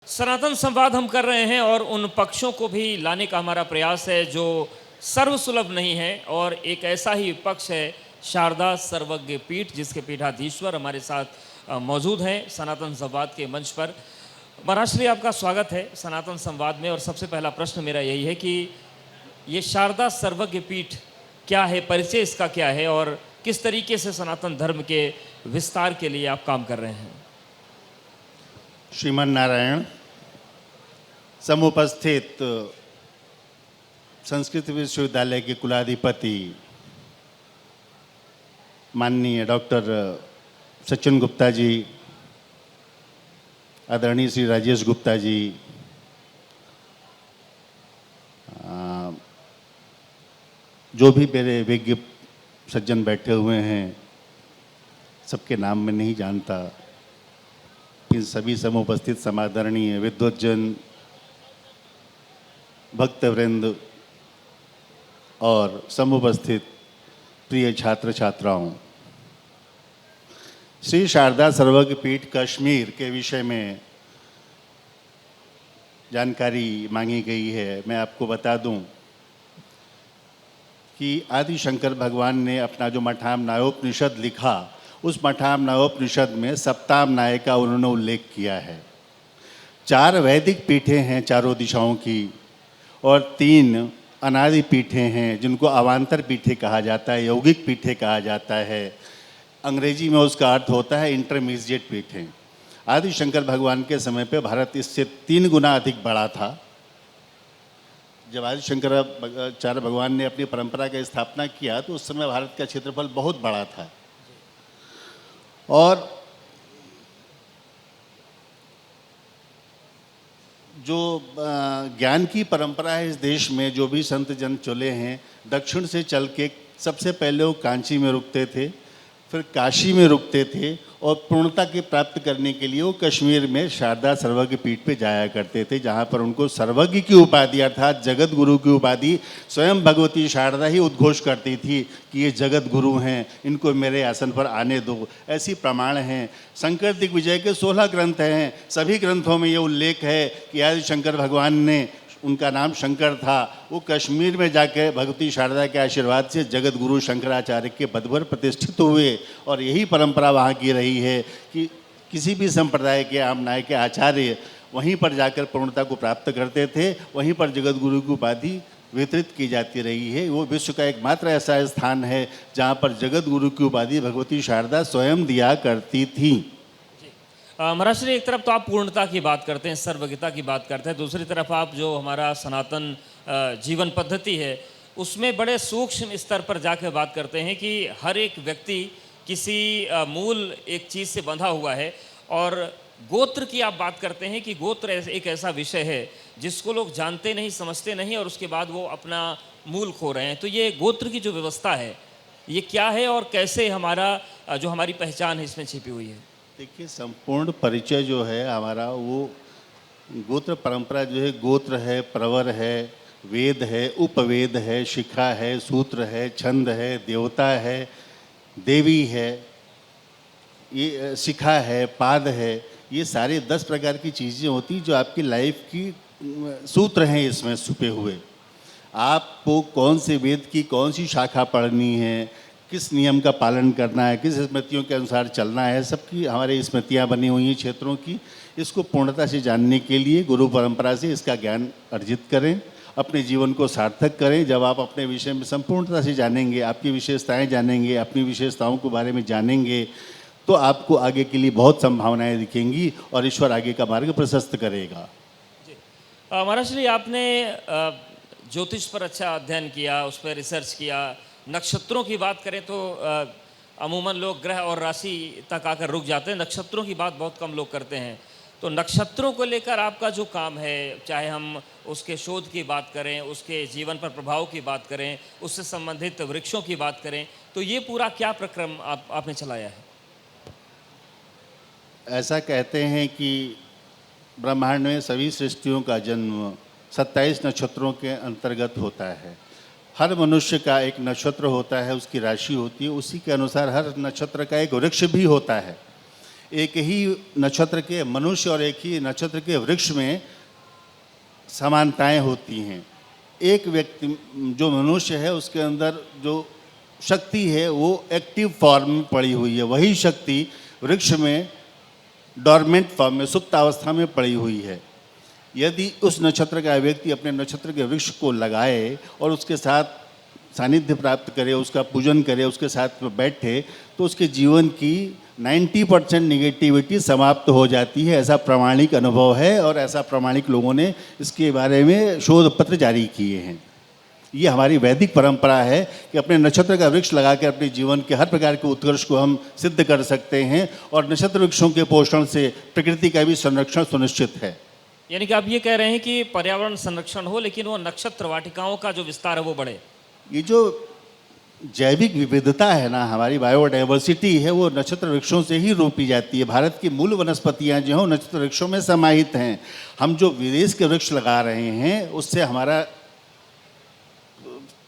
सनातन संवाद हम कर रहे हैं और उन पक्षों को भी लाने का हमारा प्रयास है जो सर्वसुलभ नहीं है, और एक ऐसा ही पक्ष है शारदा सर्वज्ञ पीठ, जिसके पीठाधीश्वर हमारे साथ मौजूद हैं सनातन संवाद के मंच पर। महाराष्ट्री, आपका स्वागत है सनातन संवाद में। और सबसे पहला प्रश्न मेरा यही है कि ये शारदा सर्वज्ञ पीठ क्या है, परिचय इसका क्या है, और किस तरीके से सनातन धर्म के विस्तार के लिए आप काम कर रहे हैं? श्रीमन नारायण, समुपस्थित संस्कृत विश्वविद्यालय के कुलाधिपति माननीय डॉक्टर सचिन गुप्ता जी, आदरणीय श्री राजेश गुप्ता जी, जो भी मेरे विज्ञ सज्जन बैठे हुए हैं, सबके नाम मैं नहीं जानता। इन सभी समुपस्थित समादरणीय विद्वज्जन, भक्तवृंद और समुपस्थित प्रिय छात्र छात्राओं, श्री शारदा सर्वज्ञ पीठ कश्मीर के विषय में जानकारी मांगी गई है। मैं आपको बता दूं कि आदि शंकर भगवान ने अपना जो मठाम न्यायोपनिषद लिखा, उस मठाम न्यायोपनिषद में सप्ताम न्याय का उन्होंने उल्लेख किया है। 4 वैदिक पीठें हैं चारों दिशाओं की, और 3 अनादि पीठें हैं जिनको अवान्तर पीठें कहा जाता है, यौगिक पीठें कहा जाता है। अंग्रेजी में उसका अर्थ होता है इंटरमीडिएट पीठें। आदि शंकर भगवान के समय पे भारत इससे 3 गुना अधिक बड़ा था। जब आदि शंकराचार्य भगवान ने अपनी परंपरा की स्थापना किया तो उस समय भारत का क्षेत्रफल बहुत बड़ा था। और जो ज्ञान की परंपरा है इस देश में, जो भी संत जन चले हैं, दक्षिण से चल के सबसे पहले वो कांची में रुकते थे, फिर काशी में रुकते थे, और पूर्णता की प्राप्त करने के लिए वो कश्मीर में शारदा सर्वज्ञ पीठ पे जाया करते थे, जहाँ पर उनको सर्वज्ञ की उपाधि अर्थात जगत गुरु की उपाधि स्वयं भगवती शारदा ही उद्घोष करती थी कि ये जगत गुरु हैं, इनको मेरे आसन पर आने दो। ऐसी प्रमाण हैं। शंकर दिग्विजय के 16 ग्रंथ हैं। सभी ग्रंथों में ये उल्लेख है कि आदि शंकर भगवान ने, उनका नाम शंकर था, वो कश्मीर में जाके भगवती शारदा के आशीर्वाद से जगत गुरु शंकराचार्य के पद पर प्रतिष्ठित हुए। और यही परंपरा वहाँ की रही है कि किसी भी संप्रदाय के आमनाय के आचार्य वहीं पर जाकर पूर्णता को प्राप्त करते थे, वहीं पर जगत गुरु की उपाधि वितरित की जाती रही है। वो विश्व का एकमात्र ऐसा स्थान है जहाँ पर जगत गुरु की उपाधि भगवती शारदा स्वयं दिया करती थी। महाराष्ट्र, एक तरफ तो आप पूर्णता की बात करते हैं, सर्वज्ञता की बात करते हैं, दूसरी तरफ आप जो हमारा सनातन जीवन पद्धति है उसमें बड़े सूक्ष्म स्तर पर जाकर बात करते हैं कि हर एक व्यक्ति किसी मूल एक चीज़ से बंधा हुआ है। और गोत्र की आप बात करते हैं कि गोत्र एक ऐसा विषय है जिसको लोग जानते नहीं, समझते नहीं, और उसके बाद वो अपना मूल खो रहे हैं। तो ये गोत्र की जो व्यवस्था है ये क्या है, और कैसे हमारा जो हमारी पहचान है इसमें छिपी हुई है? देखिए, संपूर्ण परिचय जो है हमारा, वो गोत्र परंपरा जो है, गोत्र है, प्रवर है, वेद है, उपवेद है, शिखा है, सूत्र है, छंद है, देवता है, देवी है, ये शिखा है, पाद है, ये सारे 10 प्रकार की चीज़ें होती जो आपकी लाइफ की सूत्र हैं इसमें छुपे हुए। आपको कौन से वेद की कौन सी शाखा पढ़नी है, किस नियम का पालन करना है, किस स्मृतियों के अनुसार चलना है, सबकी हमारी स्मृतियाँ बनी हुई हैं क्षेत्रों की। इसको पूर्णता से जानने के लिए गुरु परंपरा से इसका ज्ञान अर्जित करें, अपने जीवन को सार्थक करें। जब आप अपने विषय में संपूर्णता से जानेंगे, आपकी विशेषताएं जानेंगे, अपनी विशेषताओं के बारे में जानेंगे, तो आपको आगे के लिए बहुत संभावनाएँ दिखेंगी और ईश्वर आगे का मार्ग प्रशस्त करेगा। जी महाराष्ट्र, आपने ज्योतिष पर अच्छा अध्ययन किया, उस पर रिसर्च किया। नक्षत्रों की बात करें तो अमूमन लोग ग्रह और राशि तक आकर रुक जाते हैं, नक्षत्रों की बात बहुत कम लोग करते हैं। तो नक्षत्रों को लेकर आपका जो काम है, चाहे हम उसके शोध की बात करें, उसके जीवन पर प्रभाव की बात करें, उससे संबंधित वृक्षों की बात करें, तो ये पूरा क्या प्रक्रम आपने चलाया है? ऐसा कहते हैं कि ब्रह्मांड में सभी सृष्टियों का जन्म 27 नक्षत्रों के अंतर्गत होता है। हर मनुष्य का एक नक्षत्र होता है, उसकी राशि होती है, उसी के अनुसार हर नक्षत्र का एक वृक्ष भी होता है। एक ही नक्षत्र के मनुष्य और एक ही नक्षत्र के वृक्ष में समानताएं होती हैं। एक व्यक्ति जो मनुष्य है उसके अंदर जो शक्ति है वो एक्टिव फॉर्म में पड़ी हुई है, वही शक्ति वृक्ष में डॉर्मेंट फॉर्म में सुप्त अवस्था में पड़ी हुई है। यदि उस नक्षत्र का व्यक्ति अपने नक्षत्र के वृक्ष को लगाए और उसके साथ सानिध्य प्राप्त करे, उसका पूजन करे, उसके साथ में बैठे, तो उसके जीवन की 90% निगेटिविटी समाप्त हो जाती है। ऐसा प्रामाणिक अनुभव है और ऐसा प्रामाणिक लोगों ने इसके बारे में शोध पत्र जारी किए हैं। ये हमारी वैदिक परंपरा है कि अपने नक्षत्र का वृक्ष लगा के अपने जीवन के हर प्रकार के उत्कर्ष को हम सिद्ध कर सकते हैं और नक्षत्र वृक्षों के पोषण से प्रकृति का भी संरक्षण सुनिश्चित है। यानी कि आप ये कह रहे हैं कि पर्यावरण संरक्षण हो लेकिन वो नक्षत्र वाटिकाओं का जो विस्तार है वो बढ़े। ये जो जैविक विविधता है ना, हमारी बायोडाइवर्सिटी है, वो नक्षत्र वृक्षों से ही रोपी जाती है। भारत की मूल वनस्पतियां जो हैं नक्षत्र वृक्षों में समाहित हैं। हम जो विदेश के वृक्ष लगा रहे हैं उससे हमारा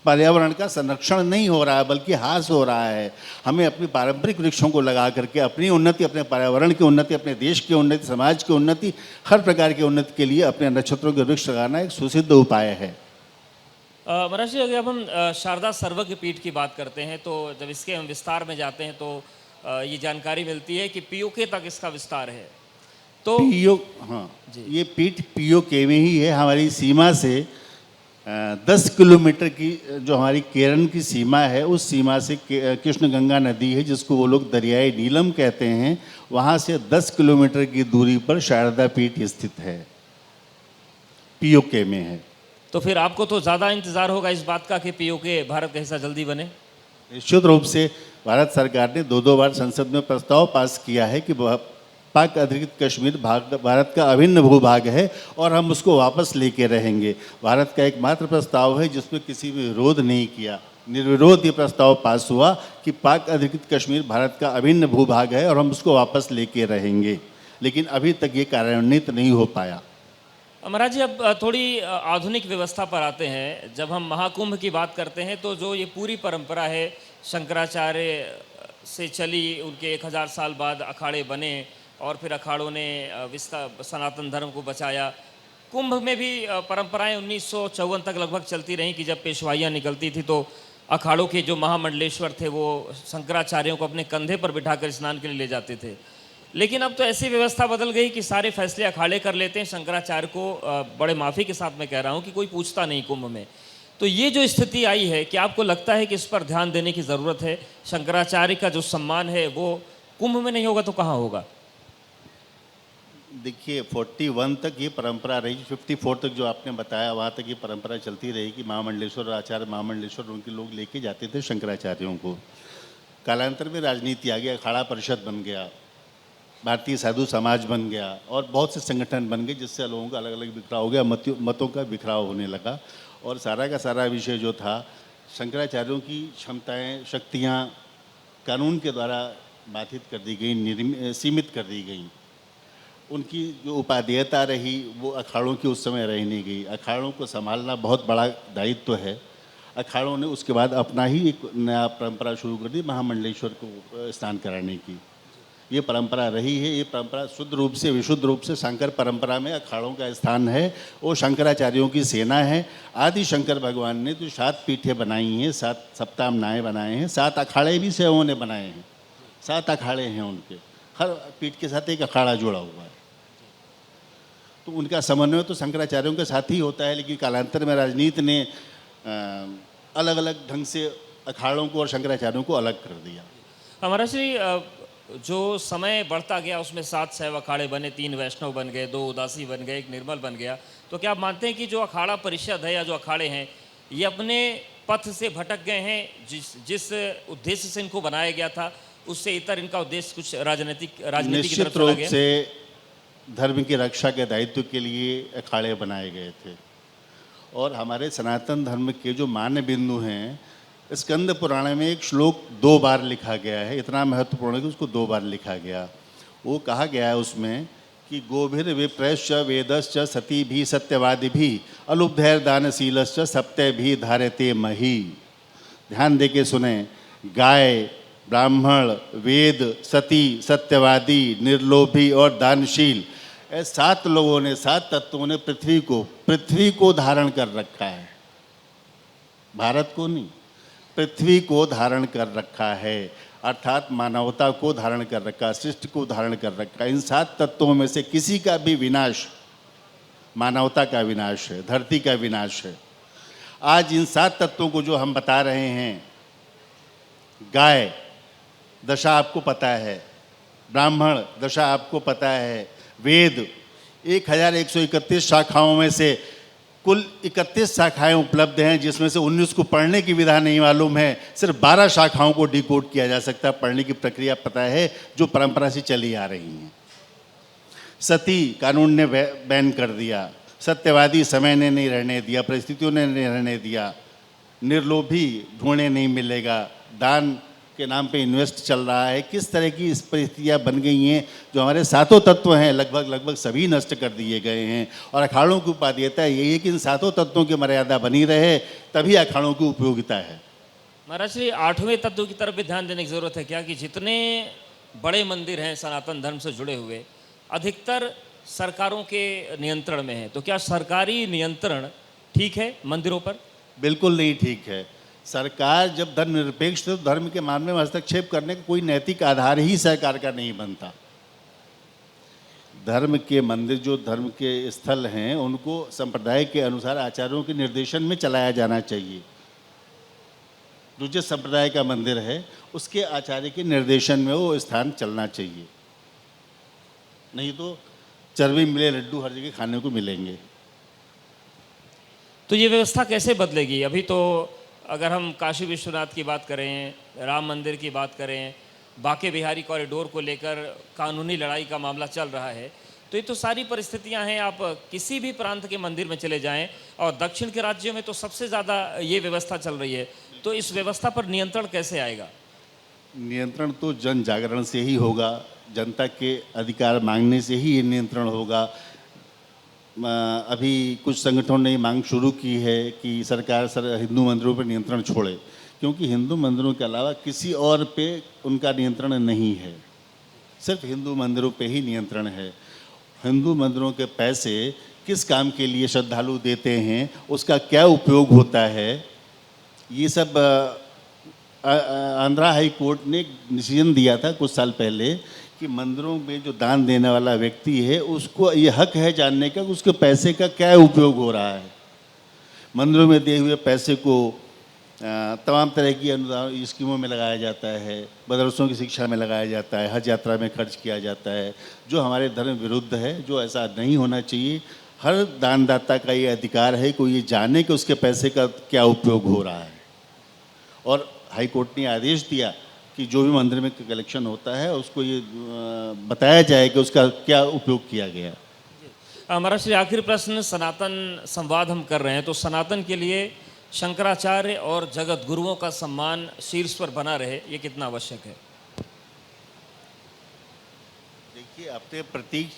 पर्यावरण का संरक्षण नहीं हो रहा है बल्कि ह्रास हो रहा है। हमें अपनी पारंपरिक वृक्षों को लगा करके अपनी उन्नति, अपने पर्यावरण की उन्नति, अपने देश की उन्नति, समाज की उन्नति, हर प्रकार की उन्नति के लिए अपने नक्षत्रों के वृक्ष लगाना एक सुसिद्ध उपाय है। महाराज जी, अगर हम शारदा सर्वज्ञ पीठ की बात करते हैं तो जब इसके हम विस्तार में जाते हैं तो ये जानकारी मिलती है कि पीओके तक इसका विस्तार है। तो हाँ जी, ये पीठ पीओके में ही है। हमारी सीमा से 10 किलोमीटर की जो हमारी केरल की सीमा है उस सीमा से कृष्ण गंगा नदी है जिसको वो लोग दरियाई नीलम कहते हैं, वहाँ से 10 किलोमीटर की दूरी पर शारदा पीठ स्थित है, पीओके में है। तो फिर आपको तो ज़्यादा इंतज़ार होगा इस बात का कि पीओके भारत का हिस्सा जल्दी बने। निश्चित रूप से भारत सरकार ने 2 बार संसद में प्रस्ताव पास किया है कि पाक अधिकृत कश्मीर भारत का अभिन्न भूभाग है और हम उसको वापस लेके रहेंगे। भारत का एकमात्र प्रस्ताव है जिसमें किसी भी विरोध नहीं किया, निर्विरोध ये प्रस्ताव पास हुआ कि पाक अधिकृत कश्मीर भारत का अभिन्न भूभाग है और हम उसको वापस लेके रहेंगे, लेकिन अभी तक ये कार्यान्वित नहीं हो पाया। महाराज जी, अब थोड़ी आधुनिक व्यवस्था पर आते हैं। जब हम महाकुंभ की बात करते हैं तो जो ये पूरी परंपरा है शंकराचार्य से चली, उनके 1000 साल बाद अखाड़े बने और फिर अखाड़ों ने सनातन धर्म को बचाया। कुंभ में भी परंपराएं 1954 तक लगभग चलती रहीं कि जब पेशवाइयाँ निकलती थी तो अखाड़ों के जो महामंडलेश्वर थे वो शंकराचार्यों को अपने कंधे पर बिठाकर स्नान के लिए ले जाते थे। लेकिन अब तो ऐसी व्यवस्था बदल गई कि सारे फैसले अखाड़े कर लेते हैं। शंकराचार्य को बड़े माफ़ी के साथ मैं कह रहा हूँ कि कोई पूछता नहीं कुंभ में। तो ये जो स्थिति आई है, क्या आपको लगता है कि इस पर ध्यान देने की ज़रूरत है? शंकराचार्य का जो सम्मान है वो कुंभ में नहीं होगा तो कहाँ होगा? देखिए, 41 तक ये परंपरा रही, 54 तक जो आपने बताया वहाँ तक ये परंपरा चलती रही कि महामंडलेश्वर, आचार्य महामंडलेश्वर उनके लोग लेके जाते थे शंकराचार्यों को। कालांतर में राजनीति आ गया, अखाड़ा परिषद बन गया, भारतीय साधु समाज बन गया और बहुत से संगठन बन गए जिससे लोगों का अलग अलग बिखराव हो गया, मतों का बिखराव होने लगा और सारा का सारा विषय जो था शंकराचार्यों की क्षमताएं, शक्तियां कानून के द्वारा बाधित कर दी गई, सीमित कर दी गई। उनकी जो उपादेयता रही वो अखाड़ों की उस समय रह नहीं गई। अखाड़ों को संभालना बहुत बड़ा दायित्व है। अखाड़ों ने उसके बाद अपना ही एक नया परंपरा शुरू कर दी, महामंडलेश्वर को स्नान कराने की। ये परंपरा रही है। ये परंपरा शुद्ध रूप से, विशुद्ध रूप से शंकर परंपरा में अखाड़ों का स्थान है। वो शंकराचार्यों की सेना है। आदि शंकर भगवान ने जो 7 पीठें बनाई हैं, 7 सप्तामनाएँ बनाए हैं, 7 अखाड़े भी सेवों ने बनाए हैं। 7 अखाड़े हैं उनके, हर पीठ के साथ एक अखाड़ा जुड़ा हुआ है। तो उनका समन्वय तो शंकराचार्यों के साथ ही होता है, लेकिन कालांतर में राजनीति ने अलग अलग ढंग से अखाड़ों को और शंकराचार्यों को अलग कर दिया। हमारा श्री जो समय बढ़ता गया उसमें 7 शैव अखाड़े बने, 3 वैष्णव बन गए, 2 उदासी बन गए, 1 निर्मल बन गया। तो क्या आप मानते हैं कि जो अखाड़ा परिषद है या जो अखाड़े हैं ये अपने पथ से भटक गए हैं? जिस उद्देश्य से इनको बनाया गया था उससे इतर इनका उद्देश्य कुछ राजनीति की तरफ निश्चित चला रूप गया? से धर्म की रक्षा के दायित्व के लिए अखाड़े बनाए गए थे और हमारे सनातन धर्म के जो मान्य बिंदु हैं, स्कंद पुराण में एक श्लोक 2 बार लिखा गया है, इतना महत्वपूर्ण है कि उसको 2 बार लिखा गया। वो कहा गया है उसमें कि गोभिर विप्रश्च वेदश्च सती भी सत्यवादि भी अलुब्धैर दानशीलश्च सप्ते भी धारते मही। ध्यान दे के सुने। गाय, ब्राह्मण, वेद, सती, सत्यवादी, निर्लोभी और दानशील, ऐसे 7 लोगों ने, 7 तत्वों ने पृथ्वी को धारण कर रखा है। भारत को नहीं, पृथ्वी को धारण कर रखा है, अर्थात मानवता को धारण कर रखा, सृष्टि को धारण कर रखा। इन 7 तत्वों में से किसी का भी विनाश मानवता का विनाश है, धरती का विनाश है। आज इन 7 तत्वों को जो हम बता रहे हैं, गाय दशा आपको पता है, ब्राह्मण दशा आपको पता है, वेद 1131 शाखाओं में से कुल 31 शाखाएं उपलब्ध हैं, जिसमें से 19 को पढ़ने की विधा नहीं मालूम है, सिर्फ 12 शाखाओं को डिकोड किया जा सकता है, पढ़ने की प्रक्रिया पता है, जो परंपरा से चली आ रही हैं। सती कानून ने बैन कर दिया, सत्यवादी समय ने नहीं रहने दिया, परिस्थितियों ने नहीं रहने दिया, निर्लोभी ढूंढने नहीं मिलेगा, दान के नाम पे इन्वेस्ट चल रहा है। किस तरह की इस परिस्थितियाँ बन गई हैं, जो हमारे 7 तत्व हैं लगभग सभी नष्ट कर दिए गए हैं। और अखाड़ों की उपादेयता यही है कि इन 7 तत्वों की मर्यादा बनी रहे, तभी अखाड़ों की उपयोगिता है। महाराज श्री 8वें तत्व की तरफ भी ध्यान देने की ज़रूरत है क्या, कि जितने बड़े मंदिर हैं सनातन धर्म से जुड़े हुए, अधिकतर सरकारों के नियंत्रण में है, तो क्या सरकारी नियंत्रण ठीक है मंदिरों पर? बिल्कुल नहीं ठीक है। सरकार जब धर्मनिरपेक्ष है तो धर्म के मामले में हस्तक्षेप करने का कोई नैतिक आधार ही सरकार का नहीं बनता। धर्म के मंदिर, जो धर्म के स्थल हैं, उनको संप्रदाय के अनुसार आचार्यों के निर्देशन में चलाया जाना चाहिए। जो जिस संप्रदाय का मंदिर है उसके आचार्य के निर्देशन में वो स्थान चलना चाहिए, नहीं तो चरबी मिले लड्डू हर जगह खाने को मिलेंगे। तो ये व्यवस्था कैसे बदलेगी? अभी तो अगर हम काशी विश्वनाथ की बात करें, राम मंदिर की बात करें, बाके बिहारी कॉरिडोर को लेकर कानूनी लड़ाई का मामला चल रहा है, तो ये तो सारी परिस्थितियां हैं। आप किसी भी प्रांत के मंदिर में चले जाएं, और दक्षिण के राज्यों में तो सबसे ज़्यादा ये व्यवस्था चल रही है, तो इस व्यवस्था पर नियंत्रण कैसे आएगा? नियंत्रण तो जन जागरण से ही होगा, जनता के अधिकार मांगने से ही ये नियंत्रण होगा। अभी कुछ संगठनों ने मांग शुरू की है कि सरकार हिंदू मंदिरों पर नियंत्रण छोड़े, क्योंकि हिंदू मंदिरों के अलावा किसी और पे उनका नियंत्रण नहीं है, सिर्फ हिंदू मंदिरों पे ही नियंत्रण है। हिंदू मंदिरों के पैसे किस काम के लिए श्रद्धालु देते हैं, उसका क्या उपयोग होता है, ये सब आंध्रा हाई कोर्ट ने डिसीजन दिया था कुछ साल पहले कि मंदिरों में जो दान देने वाला व्यक्ति है उसको ये हक है जानने का कि उसके पैसे का क्या उपयोग हो रहा है। मंदिरों में दिए हुए पैसे को तमाम तरह की अनुदान स्कीमों में लगाया जाता है, मदरसों की शिक्षा में लगाया जाता है, हज यात्रा में खर्च किया जाता है, जो हमारे धर्म विरुद्ध है, जो ऐसा नहीं होना चाहिए। हर दानदाता का ये अधिकार है कि ये जाने कि उसके पैसे का क्या उपयोग हो रहा है। और हाई कोर्ट ने आदेश दिया कि जो भी मंदिर में कलेक्शन होता है उसको ये बताया जाए कि उसका क्या उपयोग किया गया। महाराज श्री आखिरी प्रश्न, सनातन संवाद हम कर रहे हैं, तो सनातन के लिए शंकराचार्य और जगत गुरुओं का सम्मान शीर्ष पर बना रहे, ये कितना आवश्यक है? देखिए, अपने प्रतीक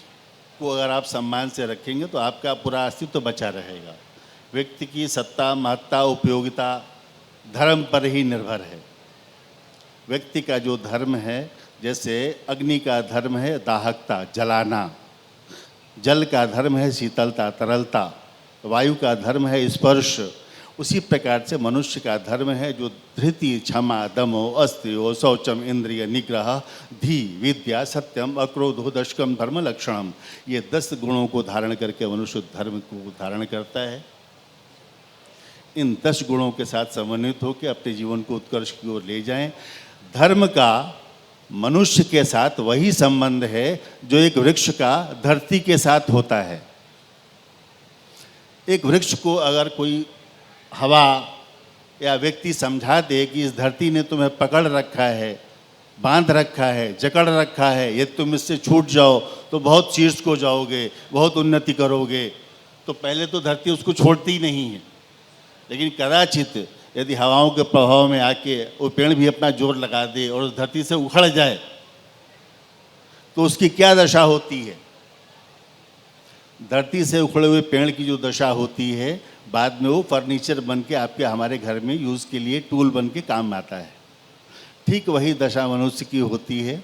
को अगर आप सम्मान से रखेंगे तो आपका पूरा अस्तित्व तो बचा रहेगा। व्यक्ति की सत्ता, महत्ता, उपयोगिता धर्म पर ही निर्भर है। व्यक्ति का जो धर्म है, जैसे अग्नि का धर्म है दाहकता, जलाना, जल का धर्म है शीतलता, तरलता, वायु का धर्म है स्पर्श, उसी प्रकार से मनुष्य का धर्म है जो धृति, क्षमा, दमो, अस्त्यो, शौचम, इंद्रिय निग्रह, धी, विद्या, सत्यम, अक्रोधो, दशकम, धर्म लक्षणम, ये 10 गुणों को धारण करके मनुष्य धर्म को धारण करता है। इन 10 गुणों के साथ समन्वित होकर अपने जीवन को उत्कर्ष की ओर ले जाएं। धर्म का मनुष्य के साथ वही संबंध है जो एक वृक्ष का धरती के साथ होता है। एक वृक्ष को अगर कोई हवा या व्यक्ति समझा दे कि इस धरती ने तुम्हें पकड़ रखा है, बांध रखा है, जकड़ रखा है, यदि तुम इससे छूट जाओ तो बहुत शीर्ष को जाओगे, बहुत उन्नति करोगे, तो पहले तो धरती उसको छोड़ती ही नहीं है। लेकिन कदाचित यदि हवाओं के प्रभाव में आके वो पेड़ भी अपना जोर लगा दे और उस धरती से उखड़ जाए तो उसकी क्या दशा होती है। धरती से उखड़े हुए पेड़ की जो दशा होती है, बाद में वो फर्नीचर बन के आपके हमारे घर में यूज़ के लिए टूल बन के काम आता है। ठीक वही दशा मनुष्य की होती है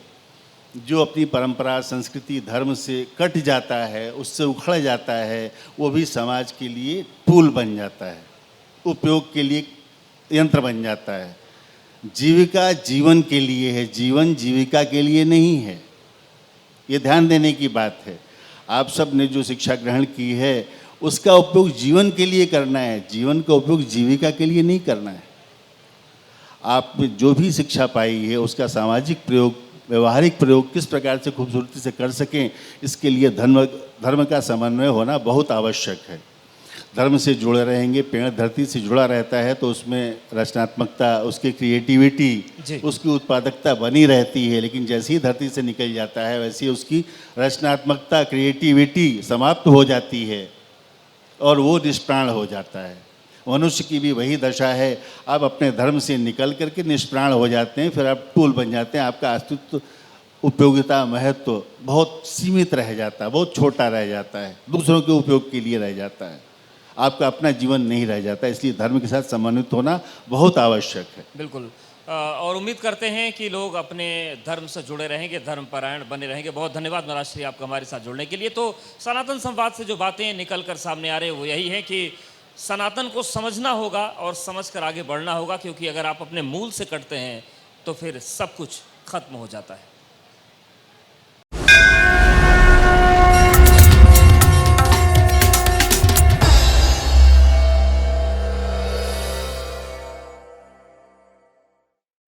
जो अपनी परंपरा, संस्कृति, धर्म से कट जाता है, उससे उखड़ जाता है, वो भी समाज के लिए टूल बन जाता है, उपयोग के लिए यंत्र बन जाता है। जीविका जीवन के लिए है, जीवन जीविका के लिए नहीं है। ये ध्यान देने की बात है। आप सब ने जो शिक्षा ग्रहण की है उसका उपयोग जीवन के लिए करना है, जीवन का उपयोग जीविका के लिए नहीं करना है। आप जो भी शिक्षा पाई है उसका सामाजिक प्रयोग, व्यवहारिक प्रयोग किस प्रकार से खूबसूरती से कर सकें, इसके लिए धर्म का समन्वय होना बहुत आवश्यक है। धर्म से जुड़े रहेंगे, पेड़ धरती से जुड़ा रहता है तो उसमें रचनात्मकता, उसकी क्रिएटिविटी, उसकी उत्पादकता बनी रहती है। लेकिन जैसे ही धरती से निकल जाता है वैसे ही उसकी रचनात्मकता, क्रिएटिविटी समाप्त हो जाती है और वो निष्प्राण हो जाता है। मनुष्य की भी वही दशा है। आप अपने धर्म से निकल करके निष्प्राण हो जाते हैं, फिर आप टूल बन जाते हैं। आपका अस्तित्व, उपयोगिता, महत्व बहुत सीमित रह जाता है, बहुत छोटा रह जाता है, दूसरों के उपयोग के लिए रह जाता है, आपका अपना जीवन नहीं रह जाता। इसलिए धर्म के साथ समन्वित होना बहुत आवश्यक है। बिल्कुल। और उम्मीद करते हैं कि लोग अपने धर्म से जुड़े रहेंगे, धर्मपरायण बने रहेंगे। बहुत धन्यवाद महाराज श्री आपका हमारे साथ जुड़ने के लिए। तो सनातन संवाद से जो बातें निकल कर सामने आ रहे हैं वो यही है कि सनातन को समझना होगा और समझ कर आगे बढ़ना होगा, क्योंकि अगर आप अपने मूल से कटते हैं तो फिर सब कुछ खत्म हो जाता है।